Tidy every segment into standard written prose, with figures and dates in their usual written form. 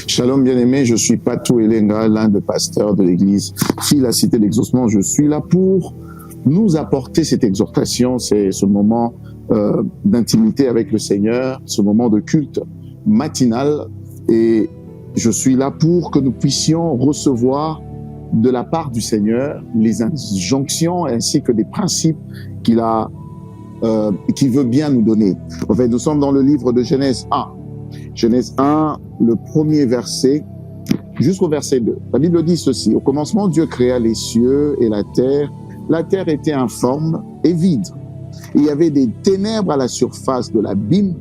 Shalom bien-aimé, je suis Patou Elenga, l'un des pasteurs de l'église Fille la Cité d'Exaucement. Je suis là pour nous apporter cette exhortation, c'est ce moment d'intimité avec le Seigneur, ce moment de culte matinal, et je suis là pour que nous puissions recevoir de la part du Seigneur les injonctions ainsi que des principes qu'il veut bien nous donner. En fait, nous sommes dans le livre de Genèse 1. Genèse 1, le premier verset, jusqu'au verset 2. La Bible dit ceci: au commencement, Dieu créa les cieux et la terre. La terre était informe et vide. Il y avait des ténèbres à la surface de l'abîme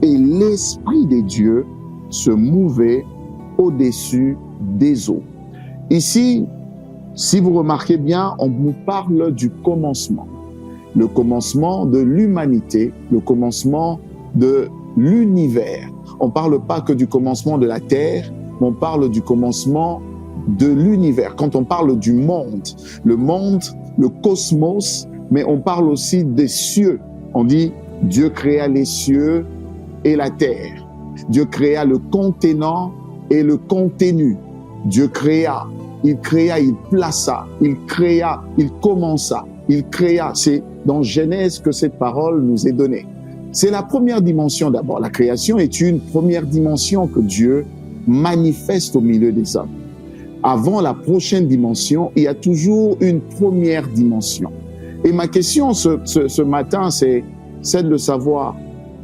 et l'Esprit des dieux se mouvait au-dessus des eaux. Ici, si vous remarquez bien, on nous parle du commencement. Le commencement de l'humanité, le commencement de l'univers. On ne parle pas que du commencement de la terre, mais on parle du commencement de l'univers. Quand on parle du monde, le cosmos, mais on parle aussi des cieux. On dit Dieu créa les cieux et la terre. Dieu créa le contenant et le contenu. Dieu créa, il plaça, il créa, il commença, il créa. C'est dans Genèse que cette parole nous est donnée. C'est la première dimension d'abord. La création est une première dimension que Dieu manifeste au milieu des hommes. Avant la prochaine dimension, il y a toujours une première dimension. Et ma question ce matin, c'est celle de savoir,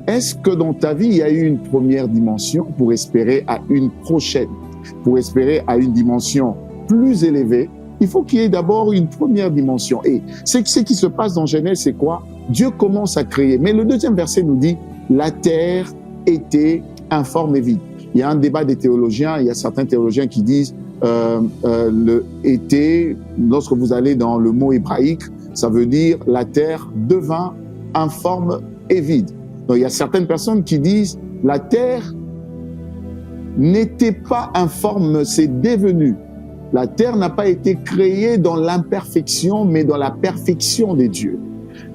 est-ce que dans ta vie, il y a eu une première dimension pour espérer à une prochaine, pour espérer à une dimension plus élevée? Il faut qu'il y ait d'abord une première dimension. Et ce qui se passe dans Genèse, c'est quoi? Dieu commence à créer. Mais le deuxième verset nous dit, la terre était informe et vide. Il y a un débat des théologiens, il y a certains théologiens qui disent, le était, lorsque vous allez dans le mot hébraïque, ça veut dire la terre devint informe et vide. Donc il y a certaines personnes qui disent, la terre n'était pas informe, c'est devenu. La terre n'a pas été créée dans l'imperfection, mais dans la perfection des dieux.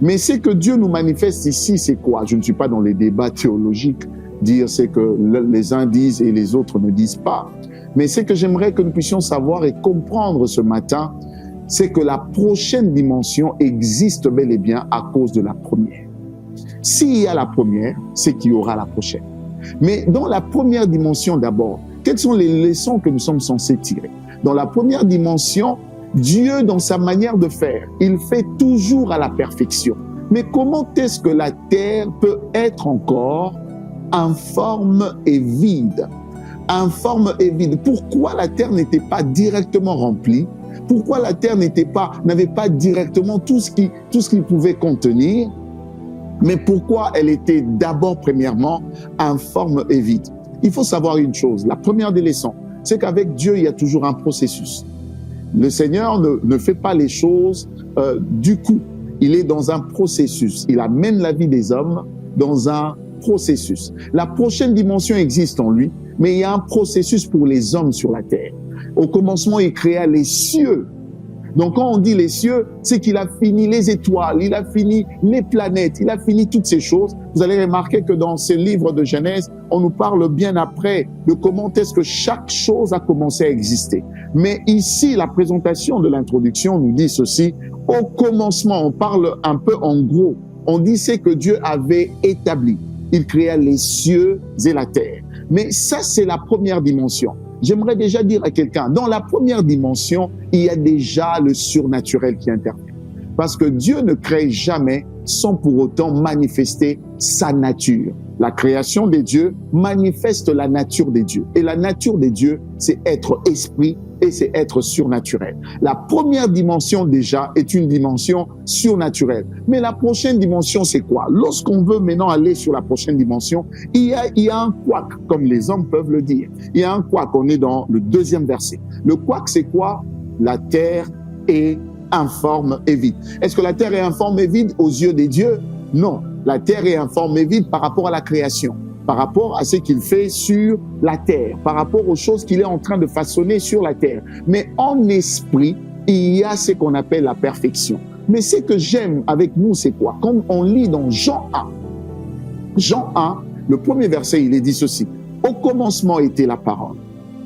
Mais ce que Dieu nous manifeste ici, c'est quoi? Je ne suis pas dans les débats théologiques, dire c'est que les uns disent et les autres ne disent pas. Mais ce que j'aimerais que nous puissions savoir et comprendre ce matin, c'est que la prochaine dimension existe bel et bien à cause de la première. S'il y a la première, c'est qu'il y aura la prochaine. Mais dans la première dimension d'abord, quelles sont les leçons que nous sommes censés tirer? Dans la première dimension, Dieu, dans sa manière de faire, il fait toujours à la perfection. Mais comment est-ce que la terre peut être encore informe et vide? Informe et vide. Pourquoi la terre n'était pas directement remplie? Pourquoi la terre n'avait pas directement tout ce qu'il pouvait contenir? Mais pourquoi elle était d'abord, premièrement, informe et vide? Il faut savoir une chose. La première des leçons, c'est qu'avec Dieu, il y a toujours un processus. Le Seigneur ne fait pas les choses du coup. Il est dans un processus. Il amène la vie des hommes dans un processus. La prochaine dimension existe en lui, mais il y a un processus pour les hommes sur la terre. Au commencement, il créa les cieux. Donc quand on dit les cieux, c'est qu'il a fini les étoiles, il a fini les planètes, il a fini toutes ces choses. Vous allez remarquer que dans ce livre de Genèse, on nous parle bien après de comment est-ce que chaque chose a commencé à exister. Mais ici, la présentation de l'introduction nous dit ceci. Au commencement, on parle un peu en gros. On dit c'est que Dieu avait établi. Il créa les cieux et la terre. Mais ça, c'est la première dimension. J'aimerais déjà dire à quelqu'un, dans la première dimension, il y a déjà le surnaturel qui intervient. Parce que Dieu ne crée jamais sans pour autant manifester sa nature. La création des dieux manifeste la nature des dieux. Et la nature des dieux, c'est être esprit et c'est être surnaturel. La première dimension déjà est une dimension surnaturelle. Mais la prochaine dimension, c'est quoi? Lorsqu'on veut maintenant aller sur la prochaine dimension, il y a un couac, comme les hommes peuvent le dire. Il y a un couac, on est dans le deuxième verset. Le couac, c'est quoi? La terre est informe et vide. Est-ce que la terre est informe et vide aux yeux des dieux? Non. La terre est informe et vide par rapport à la création, par rapport à ce qu'il fait sur la terre, par rapport aux choses qu'il est en train de façonner sur la terre. Mais en esprit, il y a ce qu'on appelle la perfection. Mais ce que j'aime avec nous, c'est quoi? Comme on lit dans Jean 1, Jean 1, le premier verset, il est dit ceci. Au commencement était la parole.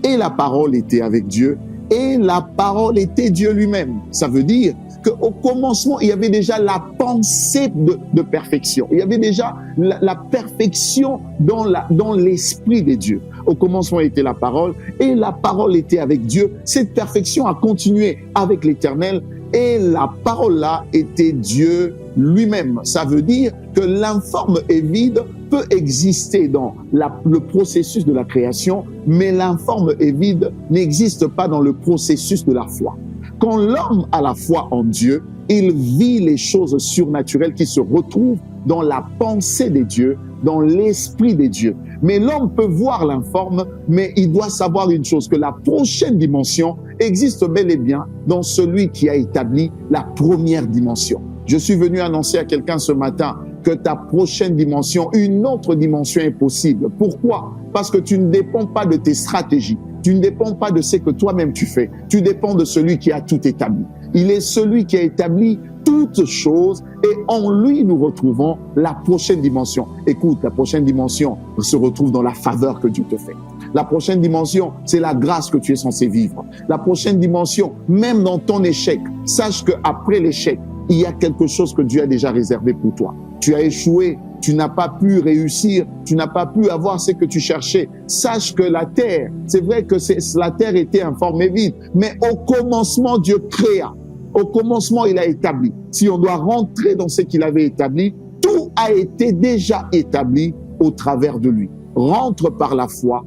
et la parole était avec Dieu, et la parole était Dieu lui-même. Ça veut dire qu'au commencement, il y avait déjà la pensée de perfection. Il y avait déjà la perfection dans l'esprit des dieux. Au commencement était la parole, et la parole était avec Dieu. Cette perfection a continué avec l'Éternel, et la parole-là était Dieu lui-même. Ça veut dire que l'informe et vide peut exister dans le processus de la création, mais l'informe et vide n'existe pas dans le processus de la foi. Quand l'homme a la foi en Dieu, il vit les choses surnaturelles qui se retrouvent dans la pensée des dieux, dans l'esprit des dieux. Mais l'homme peut voir l'informe, mais il doit savoir une chose, que la prochaine dimension existe bel et bien dans celui qui a établi la première dimension. Je suis venu annoncer à quelqu'un ce matin que ta prochaine dimension, une autre dimension est possible. Pourquoi? Parce que tu ne dépends pas de tes stratégies. Tu ne dépends pas de ce que toi-même tu fais. Tu dépends de celui qui a tout établi. Il est celui qui a établi toutes choses et en lui nous retrouvons la prochaine dimension. Écoute, la prochaine dimension se retrouve dans la faveur que Dieu te fait. La prochaine dimension, c'est la grâce que tu es censé vivre. La prochaine dimension, même dans ton échec, sache qu'après l'échec, il y a quelque chose que Dieu a déjà réservé pour toi. Tu as échoué, tu n'as pas pu réussir, tu n'as pas pu avoir ce que tu cherchais. Sache que la terre, c'est vrai que la terre était informe et vide, mais au commencement, Dieu créa. Au commencement, il a établi. Si on doit rentrer dans ce qu'il avait établi, tout a été déjà établi au travers de lui. Rentre par la foi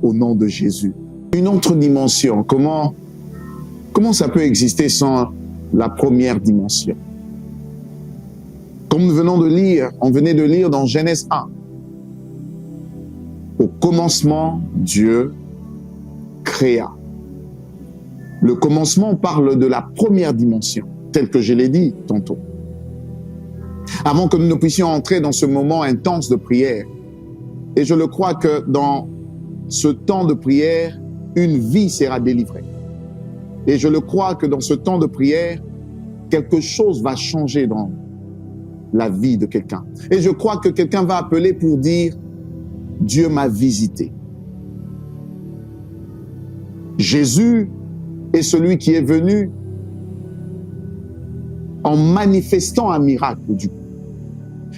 au nom de Jésus. Une autre dimension, comment ça peut exister sans la première dimension? Comme nous venons de lire, on venait de lire dans Genèse 1. Au commencement, Dieu créa. Le commencement parle de la première dimension, tel que je l'ai dit tantôt. Avant que nous ne puissions entrer dans ce moment intense de prière, et je le crois que dans ce temps de prière, une vie sera délivrée. Et je le crois que dans ce temps de prière, quelque chose va changer dans la vie de quelqu'un. Et je crois que quelqu'un va appeler pour dire « Dieu m'a visité ». Jésus est celui qui est venu en manifestant un miracle du coup.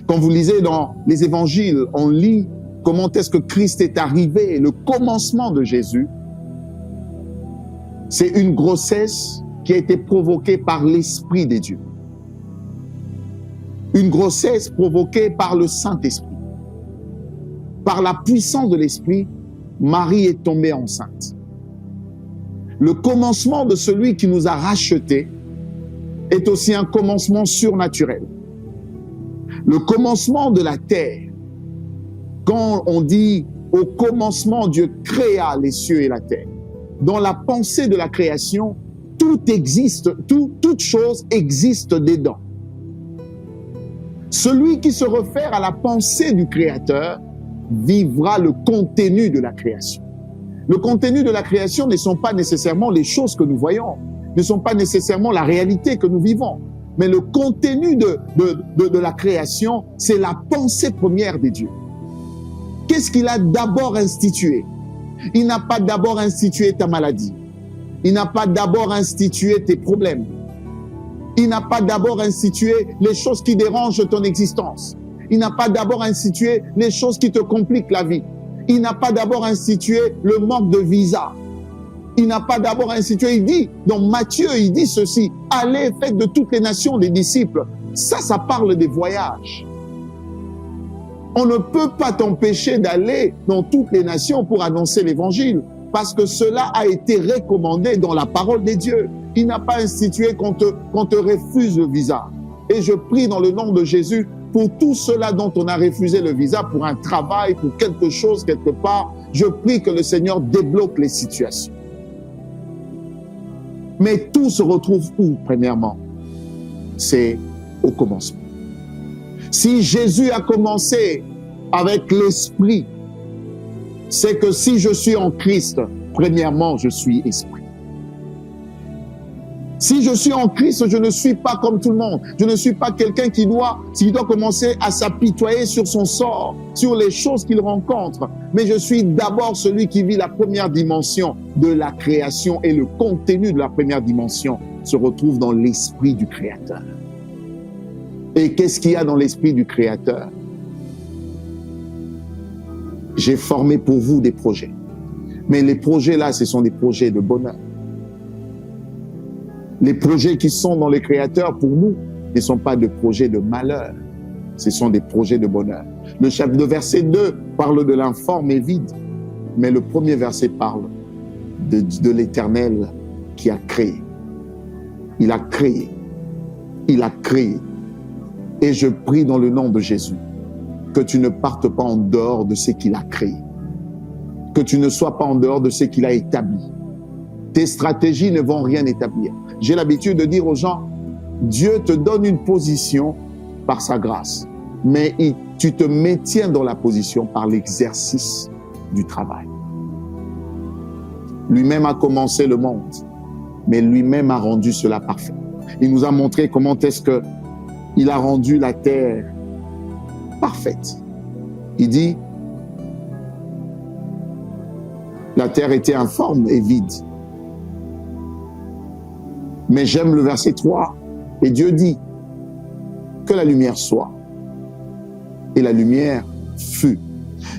Quand vous lisez dans les évangiles, on lit comment est-ce que Christ est arrivé, le commencement de Jésus. C'est une grossesse qui a été provoquée par l'Esprit des dieux. Une grossesse provoquée par le Saint-Esprit. Par la puissance de l'Esprit, Marie est tombée enceinte. Le commencement de celui qui nous a rachetés est aussi un commencement surnaturel. Le commencement de la terre, quand on dit au commencement Dieu créa les cieux et la terre, dans la pensée de la création, tout existe, toute chose existe dedans. Celui qui se réfère à la pensée du Créateur vivra le contenu de la création. Le contenu de la création ne sont pas nécessairement les choses que nous voyons, ne sont pas nécessairement la réalité que nous vivons. Mais le contenu de la création, c'est la pensée première des dieux. Qu'est-ce qu'il a d'abord institué? Il n'a pas d'abord institué ta maladie. Il n'a pas d'abord institué tes problèmes. Il n'a pas d'abord institué les choses qui dérangent ton existence. Il n'a pas d'abord institué les choses qui te compliquent la vie. Il n'a pas d'abord institué le manque de visa. Il n'a pas d'abord institué, il dit, dans Matthieu, il dit ceci, allez, faites de toutes les nations des disciples. Ça parle des voyages. On ne peut pas t'empêcher d'aller dans toutes les nations pour annoncer l'évangile, parce que cela a été recommandé dans la parole des dieux. Il n'a pas institué qu'on te refuse le visa. Et je prie dans le nom de Jésus pour tout cela dont on a refusé le visa, pour un travail, pour quelque chose, quelque part. Je prie que le Seigneur débloque les situations. Mais tout se retrouve où, premièrement? C'est au commencement. Si Jésus a commencé avec l'Esprit, c'est que si je suis en Christ, premièrement, je suis Esprit. Si je suis en Christ, je ne suis pas comme tout le monde. Je ne suis pas quelqu'un qui doit commencer à s'apitoyer sur son sort, sur les choses qu'il rencontre. Mais je suis d'abord celui qui vit la première dimension de la création, et le contenu de la première dimension se retrouve dans l'esprit du Créateur. Et qu'est-ce qu'il y a dans l'esprit du Créateur? J'ai formé pour vous des projets. Mais les projets là, ce sont des projets de bonheur. Les projets qui sont dans les créateurs, pour nous, ne sont pas des projets de malheur. Ce sont des projets de bonheur. Le verset 2 parle de l'informe et vide. Mais le premier verset parle de l'Éternel qui a créé. Il a créé. Il a créé. Et je prie dans le nom de Jésus que tu ne partes pas en dehors de ce qu'il a créé. Que tu ne sois pas en dehors de ce qu'il a établi. Tes stratégies ne vont rien établir. J'ai l'habitude de dire aux gens, Dieu te donne une position par sa grâce, mais tu te maintiens dans la position par l'exercice du travail. Lui-même a commencé le monde, mais lui-même a rendu cela parfait. Il nous a montré comment est-ce qu'il a rendu la terre parfaite. Il dit, la terre était informe et vide. Mais j'aime le verset 3. Et Dieu dit que la lumière soit. Et la lumière fut.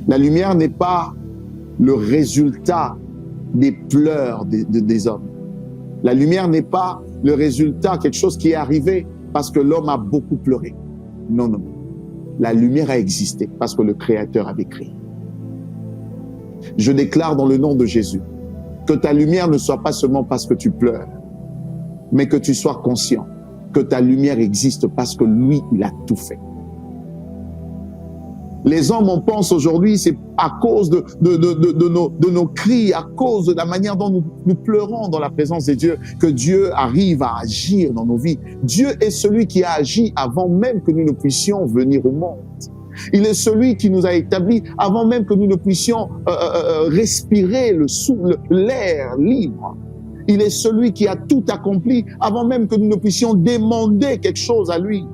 La lumière n'est pas le résultat des pleurs des hommes. La lumière n'est pas le résultat, quelque chose qui est arrivé parce que l'homme a beaucoup pleuré. Non, non. La lumière a existé parce que le Créateur avait créé. Je déclare dans le nom de Jésus que ta lumière ne soit pas seulement parce que tu pleures, mais que tu sois conscient que ta lumière existe parce que lui, il a tout fait. Les hommes, on pense aujourd'hui, c'est à cause de nos cris, à cause de la manière dont nous pleurons dans la présence de Dieu, que Dieu arrive à agir dans nos vies. Dieu est celui qui a agi avant même que nous ne puissions venir au monde. Il est celui qui nous a établis avant même que nous ne puissions respirer l'air libre. Il est celui qui a tout accompli avant même que nous ne puissions demander quelque chose à lui.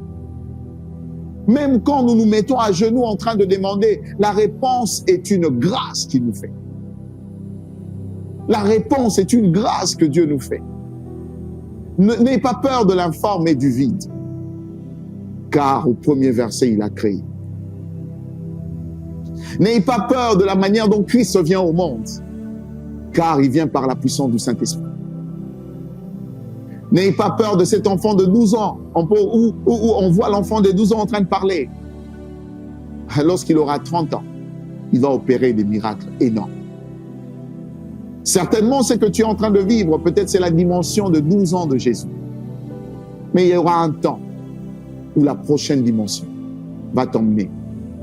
Même quand nous nous mettons à genoux en train de demander, la réponse est une grâce qu'il nous fait. La réponse est une grâce que Dieu nous fait. N'ayez pas peur de l'informe et du vide, car au premier verset, il a créé. N'ayez pas peur de la manière dont Christ vient au monde, car il vient par la puissance du Saint-Esprit. N'ayez pas peur de cet enfant de 12 ans, où on voit l'enfant de 12 ans en train de parler. Lorsqu'il aura 30 ans, il va opérer des miracles énormes. Certainement, ce que tu es en train de vivre, peut-être c'est la dimension de 12 ans de Jésus. Mais il y aura un temps où la prochaine dimension va t'emmener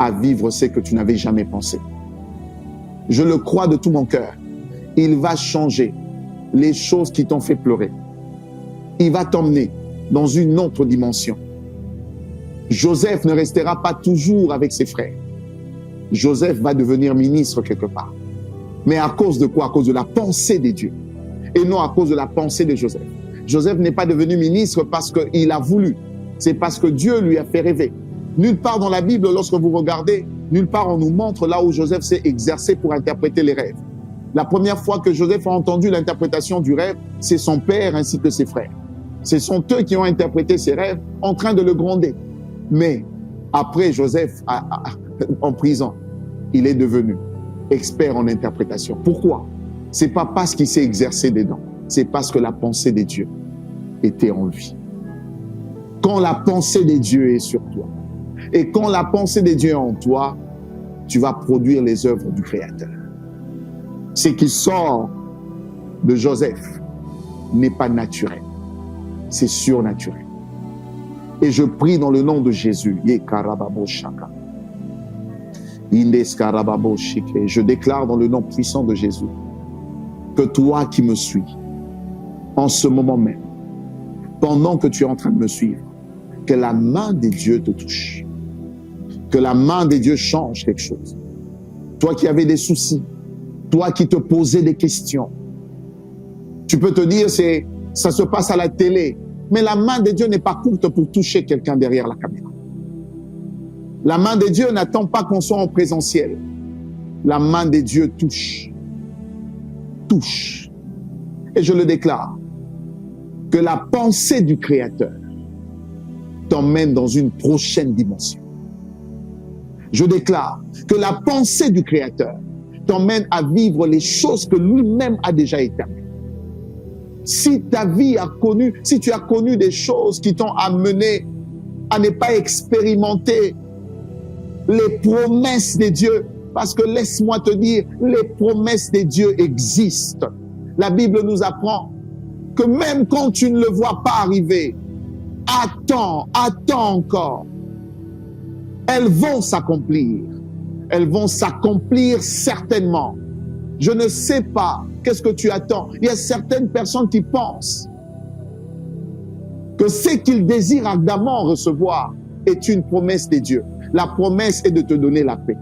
à vivre ce que tu n'avais jamais pensé. Je le crois de tout mon cœur. Il va changer les choses qui t'ont fait pleurer. Il va t'emmener dans une autre dimension. Joseph ne restera pas toujours avec ses frères. Joseph va devenir ministre quelque part. Mais à cause de quoi? À cause de la pensée des dieux. Et non à cause de la pensée de Joseph. Joseph n'est pas devenu ministre parce qu'il a voulu. C'est parce que Dieu lui a fait rêver. Nulle part dans la Bible, lorsque vous regardez, nulle part on nous montre là où Joseph s'est exercé pour interpréter les rêves. La première fois que Joseph a entendu l'interprétation du rêve, c'est son père ainsi que ses frères. Ce sont eux qui ont interprété ses rêves en train de le gronder. Mais après Joseph en prison, il est devenu expert en interprétation. Pourquoi? C'est pas parce qu'il s'est exercé dedans, c'est parce que la pensée des dieux était en lui. Quand la pensée des dieux est sur toi, et quand la pensée des dieux est en toi, tu vas produire les œuvres du Créateur. Ce qui sort de Joseph n'est pas naturel, c'est surnaturel. Et je prie dans le nom de Jésus, je déclare dans le nom puissant de Jésus que toi qui me suis, en ce moment même, pendant que tu es en train de me suivre, que la main des dieux te touche, que la main des dieux change quelque chose. Toi qui avais des soucis, toi qui te posais des questions, tu peux te dire c'est Ça se passe à la télé. Mais la main de Dieu n'est pas courte pour toucher quelqu'un derrière la caméra. La main de Dieu n'attend pas qu'on soit en présentiel. La main de Dieu touche. Touche. Et je le déclare, que la pensée du Créateur t'emmène dans une prochaine dimension. Je déclare que la pensée du Créateur t'emmène à vivre les choses que lui-même a déjà établies. Si ta vie a connu, si tu as connu des choses qui t'ont amené à ne pas expérimenter les promesses de Dieu, parce que laisse-moi te dire, les promesses de Dieu existent. La Bible nous apprend que même quand tu ne le vois pas arriver, attends encore. Elles vont s'accomplir. Elles vont s'accomplir certainement. Je ne sais pas qu'est-ce que tu attends. Il y a certaines personnes qui pensent que ce qu'ils désirent ardemment recevoir est une promesse de Dieu. La promesse est de te donner la paix.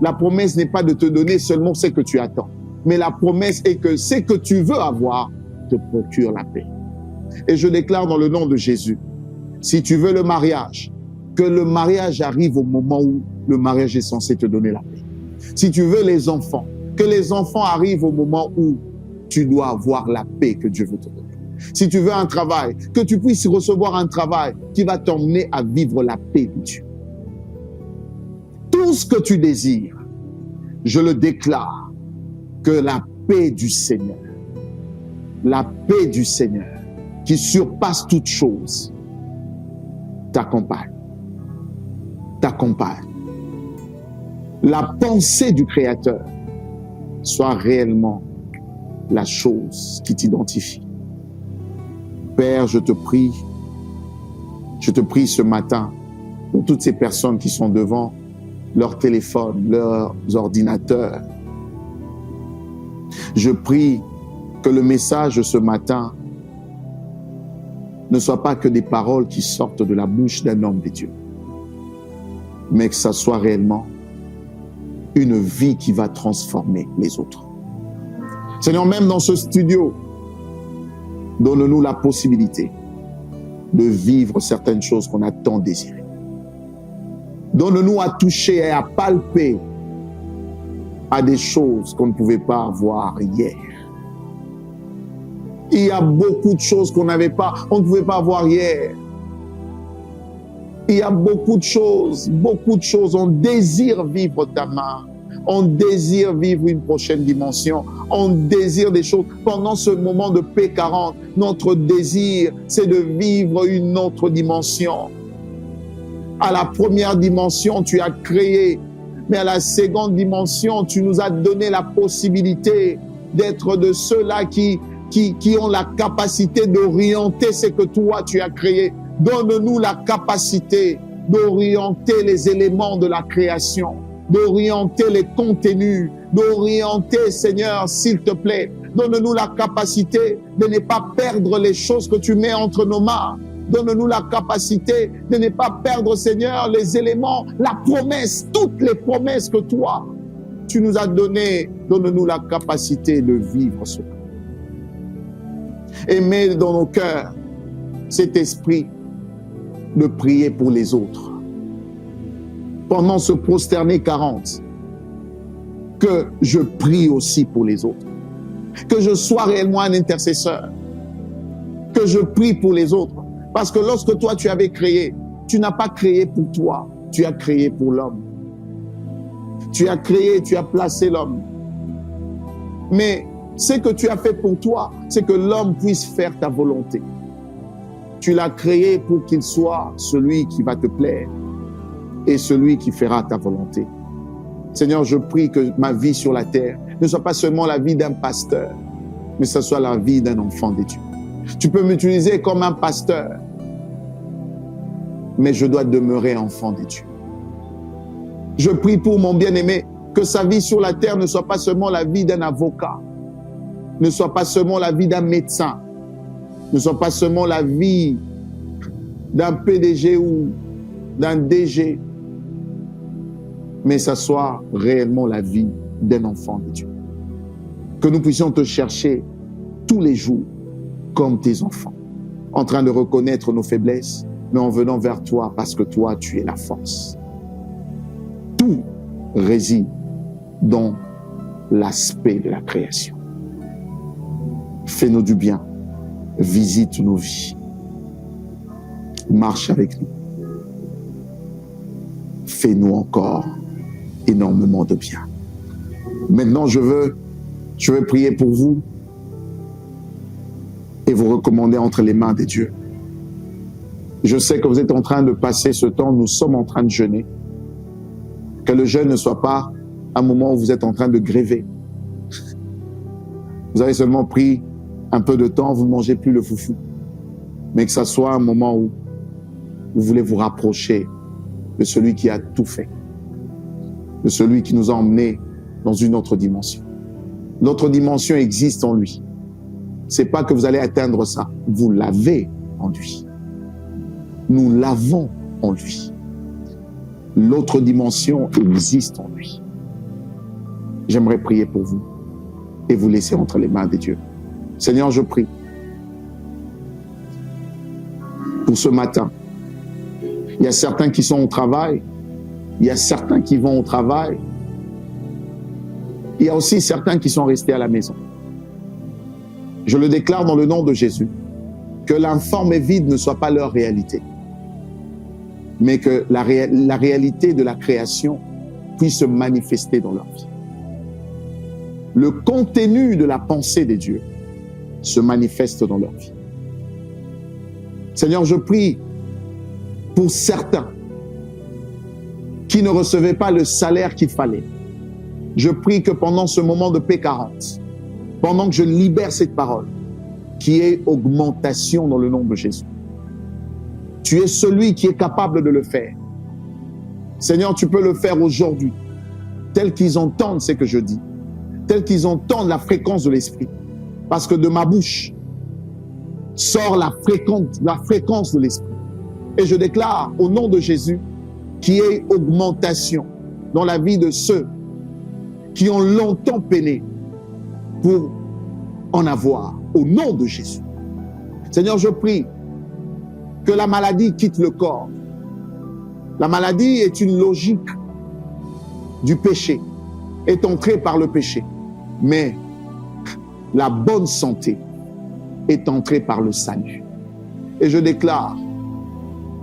La promesse n'est pas de te donner seulement ce que tu attends. Mais la promesse est que ce que tu veux avoir te procure la paix. Et je déclare dans le nom de Jésus, si tu veux le mariage, que le mariage arrive au moment où le mariage est censé te donner la paix. Si tu veux les enfants, que les enfants arrivent au moment où tu dois avoir la paix que Dieu veut te donner. Si tu veux un travail, que tu puisses recevoir un travail qui va t'emmener à vivre la paix de Dieu. Tout ce que tu désires, je le déclare, que la paix du Seigneur, qui surpasse toute chose, t'accompagne. La pensée du Créateur soit réellement la chose qui t'identifie. Père, je te prie ce matin pour toutes ces personnes qui sont devant leur téléphone, leurs ordinateurs. Je prie que le message de ce matin ne soit pas que des paroles qui sortent de la bouche d'un homme de Dieu, mais que ça soit réellement une vie qui va transformer les autres. Seigneur, même dans ce studio, donne-nous la possibilité de vivre certaines choses qu'on a tant désirées. Donne-nous à toucher et à palper à des choses qu'on ne pouvait pas voir hier. Il y a beaucoup de choses on ne pouvait pas voir hier. Il y a beaucoup de choses. On désire vivre ta main. On désire vivre une prochaine dimension. On désire des choses. Pendant ce moment de P40, notre désir, c'est de vivre une autre dimension. À la première dimension, tu as créé. Mais à la seconde dimension, tu nous as donné la possibilité d'être de ceux-là qui ont la capacité d'orienter ce que toi, tu as créé. Donne-nous la capacité d'orienter les éléments de la création, d'orienter les contenus, d'orienter, Seigneur, s'il te plaît. Donne-nous la capacité de ne pas perdre les choses que tu mets entre nos mains. Donne-nous la capacité de ne pas perdre, Seigneur, les éléments, la promesse, toutes les promesses que toi, tu nous as données. Donne-nous la capacité de vivre cela. Et mets dans nos cœurs cet esprit de prier pour les autres. Pendant ce prosterné 40, que je prie aussi pour les autres. Que je sois réellement un intercesseur. Que je prie pour les autres. Parce que lorsque toi tu avais créé, tu n'as pas créé pour toi, tu as créé pour l'homme. Tu as créé, tu as placé l'homme. Mais ce que tu as fait pour toi, c'est que l'homme puisse faire ta volonté. Tu l'as créé pour qu'il soit celui qui va te plaire et celui qui fera ta volonté. Seigneur, je prie que ma vie sur la terre ne soit pas seulement la vie d'un pasteur, mais que ce soit la vie d'un enfant de Dieu. Tu peux m'utiliser comme un pasteur, mais je dois demeurer enfant de Dieu. Je prie pour mon bien-aimé, que sa vie sur la terre ne soit pas seulement la vie d'un avocat, ne soit pas seulement la vie d'un médecin, ne soit pas seulement la vie d'un PDG ou d'un DG, mais ça soit réellement la vie d'un enfant de Dieu. Que nous puissions te chercher tous les jours comme tes enfants, en train de reconnaître nos faiblesses, mais en venant vers toi parce que toi, tu es la force. Tout réside dans l'aspect de la création. Fais-nous du bien, visite nos vies, marche avec nous. Fais-nous encore énormément de bien. Maintenant, je veux prier pour vous et vous recommander entre les mains des dieux. Je sais que vous êtes en train de passer ce temps, nous sommes en train de jeûner. Que le jeûne ne soit pas un moment où vous êtes en train de gréver. Vous avez seulement pris un peu de temps, vous ne mangez plus le foufou. Mais que ça soit un moment où vous voulez vous rapprocher de celui qui a tout fait, de celui qui nous a emmenés dans une autre dimension. L'autre dimension existe en lui. C'est pas que vous allez atteindre ça, vous l'avez en lui. Nous l'avons en lui. L'autre dimension existe en lui. J'aimerais prier pour vous et vous laisser entre les mains des dieux. Seigneur, je prie pour ce matin. Il y a certains qui sont au travail, il y a certains qui vont au travail, il y a aussi certains qui sont restés à la maison. Je le déclare dans le nom de Jésus, que l'informe et vide ne soit pas leur réalité, mais que la réalité de la création puisse se manifester dans leur vie. Le contenu de la pensée des dieux se manifeste dans leur vie. Seigneur, je prie pour certains qui ne recevaient pas le salaire qu'il fallait. Je prie que pendant ce moment de P40, pendant que je libère cette parole, qu'il y ait augmentation dans le nom de Jésus. Tu es celui qui est capable de le faire. Seigneur, tu peux le faire aujourd'hui, tel qu'ils entendent ce que je dis, tel qu'ils entendent la fréquence de l'esprit. Parce que de ma bouche sort la fréquence de l'esprit. Et je déclare au nom de Jésus qu'il y ait augmentation dans la vie de ceux qui ont longtemps peiné pour en avoir, au nom de Jésus. Seigneur, je prie que la maladie quitte le corps. La maladie est une logique du péché, est entrée par le péché. Mais la bonne santé est entrée par le salut. Et je déclare,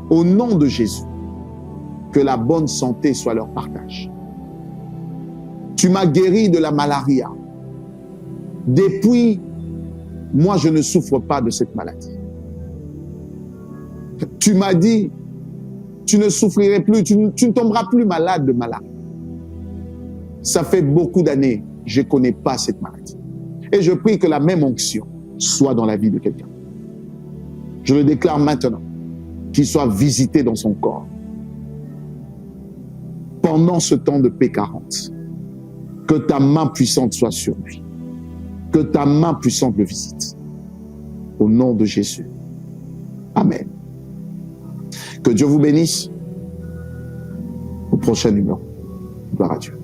au nom de Jésus, que la bonne santé soit leur partage. Tu m'as guéri de la malaria. Depuis, moi, je ne souffre pas de cette maladie. Tu m'as dit, tu ne souffrirais plus, tu ne tomberas plus malade de malaria. Ça fait beaucoup d'années, je ne connais pas cette maladie. Et je prie que la même onction soit dans la vie de quelqu'un. Je le déclare maintenant, qu'il soit visité dans son corps. Pendant ce temps de P40, que ta main puissante soit sur lui. Que ta main puissante le visite. Au nom de Jésus. Amen. Que Dieu vous bénisse. Au prochain numéro. Gloire à Dieu.